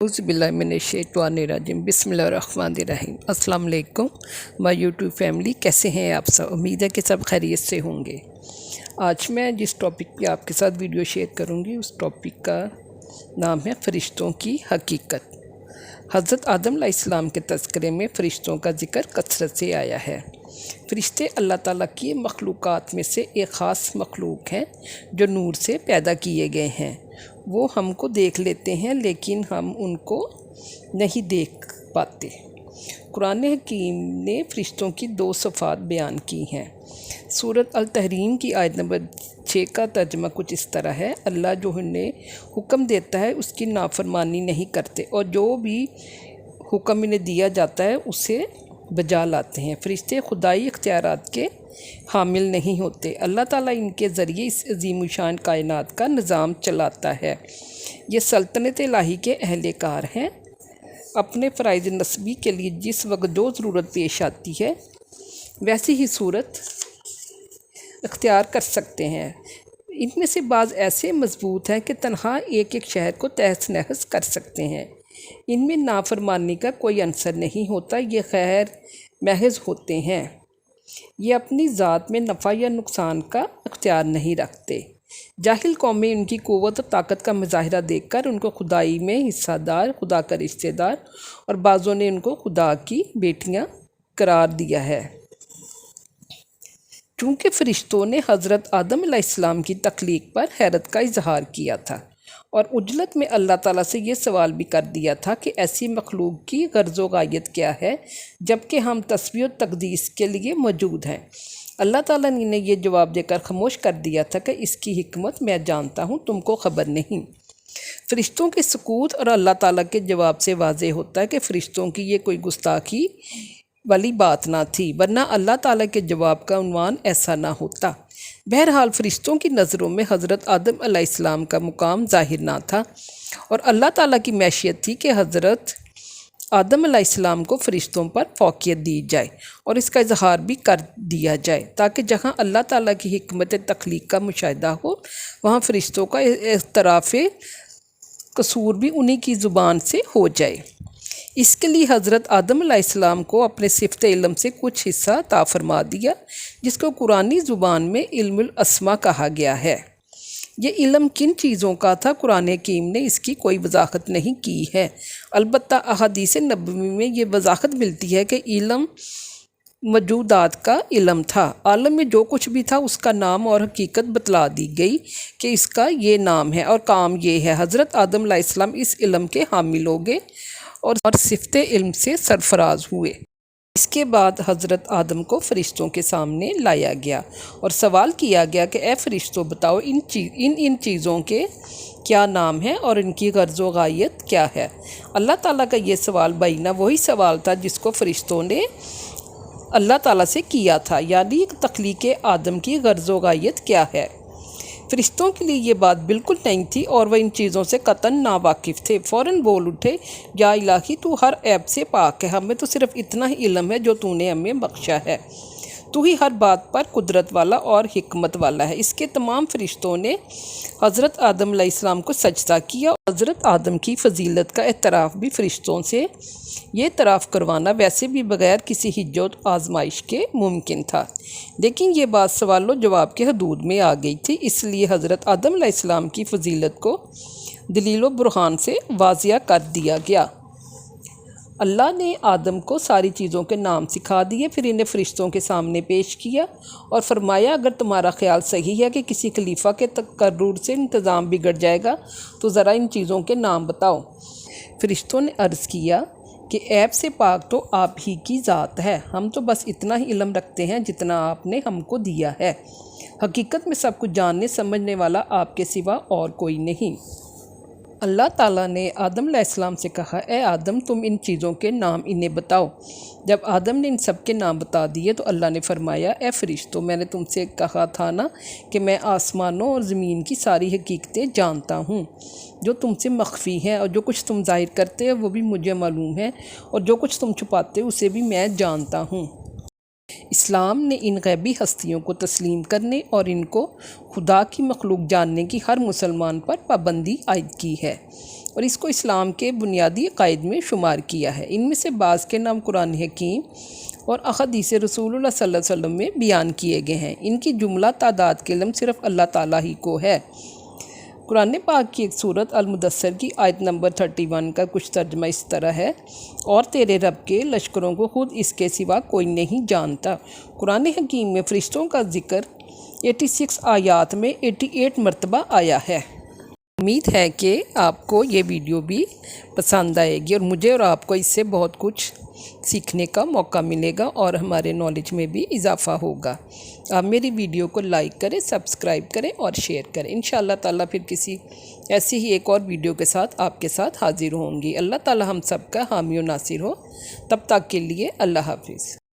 बिस्मिल्लाहिर्रहमानिर्रहीम बिस्मिल्लाहिर्रहमानिर्रहीम। अस्सलाम वालेकुम माय यूट्यूब फैमिली, कैसे हैं आप सब? उम्मीद है कि सब खैरियत से होंगे। आज मैं जिस टॉपिक पे आपके साथ वीडियो शेयर करूंगी उस टॉपिक का नाम है फ़रिश्तों की हकीकत। हज़रत आदम अलैहिस्सलाम के तज़किरे में फ़रिश्तों का ज़िक्र कसरत से आया है। फ़रिश्ते अल्लाह ताला की मखलूक़ात में से एक ख़ास मखलूक हैं जो नूर से पैदा किए गए हैं। वो हमको देख लेते हैं लेकिन हम उनको नहीं देख पाते। कुरान हकीम ने फ़रिश्तों की दो सिफ़ात बयान की हैं। सूरत अल तहरीम की आयत नंबर 6 का तर्जुमा कुछ इस तरह है, अल्लाह जो उन्हें हुक्म देता है उसकी नाफरमानी नहीं करते और जो भी हुक्म इन्हें दिया जाता है उसे बजा लाते हैं। फ़रिश्ते खुदाई इख्तियारात के हामिल नहीं होते। अल्लाह ताला इनके ज़रिए इस अज़ीम शान कायनात का निज़ाम चलाता है। ये सल्तनत इलाही के अहलकार हैं। अपने फ़राइज़ नस्बी के लिए जिस वक्त जो ज़रूरत पेश आती है वैसी ही सूरत इख्तियार कर सकते हैं। इनमें से बाज़ ऐसे मज़बूत हैं कि तन्हा एक एक शहर को तहस नहस कर सकते हैं। इनमें नाफरमानी का कोई अंसर नहीं होता, ये खैर महज होते हैं। ये अपनी ज़ात में नफ़ा या नुकसान का इख्तियार नहीं रखते। जाहिल कौमें उनकी क़ुव्वत और ताकत का मुज़ाहिरा देखकर उनको खुदाई में हिस्सादार, खुदा का रिश्तेदार और बाज़ों ने उनको खुदा की बेटियां करार दिया है। चूँकि फ़रिश्तों ने हज़रत आदम अलैहिस्सलाम की तख्लीक पर हैरत का इजहार किया था और उजलत में अल्लाह ताला से ये सवाल भी कर दिया था कि ऐसी मखलूक की गर्ज़ व गायत क्या है जबकि हम तस्बीह और तक़दीस के लिए मौजूद हैं। अल्लाह ताला ने ये जवाब देकर खामोश कर दिया था कि इसकी हिकमत मैं जानता हूँ, तुमको ख़बर नहीं। फ़रिश्तों के सुकूत और अल्लाह ताला के जवाब से वाज़े होता है कि फ़रिश्तों की ये कोई गुस्ताखी वाली बात ना थी, वरना अल्लाह ताला के जवाब का उन्वान ऐसा ना होता। बहरहाल फ़रिश्तों की नज़रों में हज़रत आदम अलैहिस्सलाम का मुकाम ज़ाहिर ना था और अल्लाह ताला की मैशियत थी कि हज़रत आदम अलैहिस्सलाम को फ़रिश्तों पर फ़ौक़ियत दी जाए और इसका इजहार भी कर दिया जाए ताकि जहाँ अल्लाह ताला की हिकमत तख्लीक का मुशाहिदा हो वहाँ फ़रिश्तों का इस्तराफ़ कसूर भी उन्हीं की ज़ुबान से हो जाए। इसके लिए हज़रत आदम अलैहिस्सलाम को अपने सिफ़त इल्म से कुछ हिस्सा अता फरमा दिया जिसको कुरानी ज़ुबान में इल्मुल अस्मा कहा गया है। ये इल्म किन चीज़ों का था कुरान हकीम ने इसकी कोई वजाहत नहीं की है, अलबत्ता अहादीस नबवी में ये वजाहत मिलती है कि इल्म मौजूदात का इल्म था। आलम में जो कुछ भी था उसका नाम और हकीकत बतला दी गई कि इसका ये नाम है और काम ये है। हज़रत आदम अलैहिस्सलाम इस इल्म के हामिल हो गए और सिफ़त इल्म से सरफराज हुए। इसके बाद हज़रत आदम को फ़रिश्तों के सामने लाया गया और सवाल किया गया कि ए फ़रिश्तों, बताओ इन चीज़ों के क्या नाम है और इनकी गर्ज़ व गायत क्या है। अल्लाह ताला का ये सवाल बैना वही सवाल था जिसको फ़रिश्तों ने अल्लाह ताला से किया था, यानी तख्लीक आदम की गर्ज़ व गायत क्या है। फ़रिश्तों के लिए ये बात बिल्कुल नहीं थी और वह इन चीज़ों से कतन नावाकिफ़ थे। फ़ौरन बोल उठे, या इलाही तू हर ऐब से पाक है, हमें तो सिर्फ़ इतना ही इल्म है जो तूने हमें बख्शा है। तू ही हर बात पर कुदरत वाला और हिकमत वाला है। इसके तमाम फ़रिश्तों ने हज़रत आदम अलैहिस्सलाम को सजदा किया। हज़रत आदम की फ़जीलत का एतराफ़ भी फ़रिश्तों से ये तराफ़ करवाना वैसे भी बग़ैर किसी हिज्जत आजमाइश के मुमकिन था, लेकिन ये बात सवाल जवाब के हदूद में आ गई थी। इसलिए हज़रत आदम अलैहिस्सलाम की फ़जीलत को दलील व बुरहान से वाज़िया कर दिया गया। अल्लाह ने आदम को सारी चीज़ों के नाम सिखा दिए, फिर इन्हें फ़रिश्तों के सामने पेश किया और फरमाया, अगर तुम्हारा ख्याल सही है कि किसी खलीफा के तकर्रुर से इंतज़ाम बिगड़ जाएगा तो ज़रा इन चीज़ों के नाम बताओ। फ़रिश्तों ने अर्ज़ किया कि ऐब से पाक तो आप ही की ज़ात है, हम तो बस इतना ही इल्म रखते हैं जितना आपने हमको दिया है। हकीकत में सब कुछ जानने समझने वाला आपके सिवा और कोई नहीं। अल्लाह ताला ने आदम अलैहिस्सलाम से कहा, ए आदम, तुम इन चीज़ों के नाम इन्हें बताओ। जब आदम ने इन सब के नाम बता दिए तो अल्लाह ने फरमाया, ए फ़रिश्तों, मैंने तुमसे कहा था ना कि मैं आसमानों और ज़मीन की सारी हकीकतें जानता हूँ। जो तुमसे मख्फ़ी हैं और जो कुछ तुम ज़ाहिर करते हो वो भी मुझे मालूम है और जो कुछ तुम छुपाते हो उसे भी मैं जानता हूँ। اسلام نے ان غیبی ہستیوں کو تسلیم کرنے اور ان کو خدا کی مخلوق جاننے کی ہر مسلمان پر پابندی عائد کی ہے اور اس کو اسلام کے بنیادی عقائد میں شمار کیا ہے۔ ان میں سے بعض کے نام قرآن حکیم اور احادیث رسول اللہ صلی اللہ علیہ وسلم میں بیان کیے گئے ہیں۔ ان کی جملہ تعداد کے علم صرف اللہ تعالیٰ ہی کو ہے۔ قرآن پاک کی ایک سورت المدثر کی آیت نمبر 31 کا کچھ ترجمہ اس طرح ہے، اور تیرے رب کے لشکروں کو خود اس کے سوا کوئی نہیں جانتا۔ قرآن حکیم میں فرشتوں کا ذکر 86 آیات میں 88 مرتبہ آیا ہے۔ امید ہے کہ آپ کو یہ ویڈیو بھی پسند آئے گی اور مجھے اور آپ کو اس سے بہت کچھ سیکھنے کا موقع ملے گا اور ہمارے نالج میں بھی اضافہ ہوگا۔ آپ میری ویڈیو کو لائک کریں، سبسکرائب کریں اور شیئر کریں۔ انشاءاللہ تعالیٰ پھر کسی ایسی ہی ایک اور ویڈیو کے ساتھ آپ کے ساتھ حاضر ہوں گی۔ اللہ تعالیٰ ہم سب کا حامی و ناصر ہو۔ تب تک کے لیے اللہ حافظ۔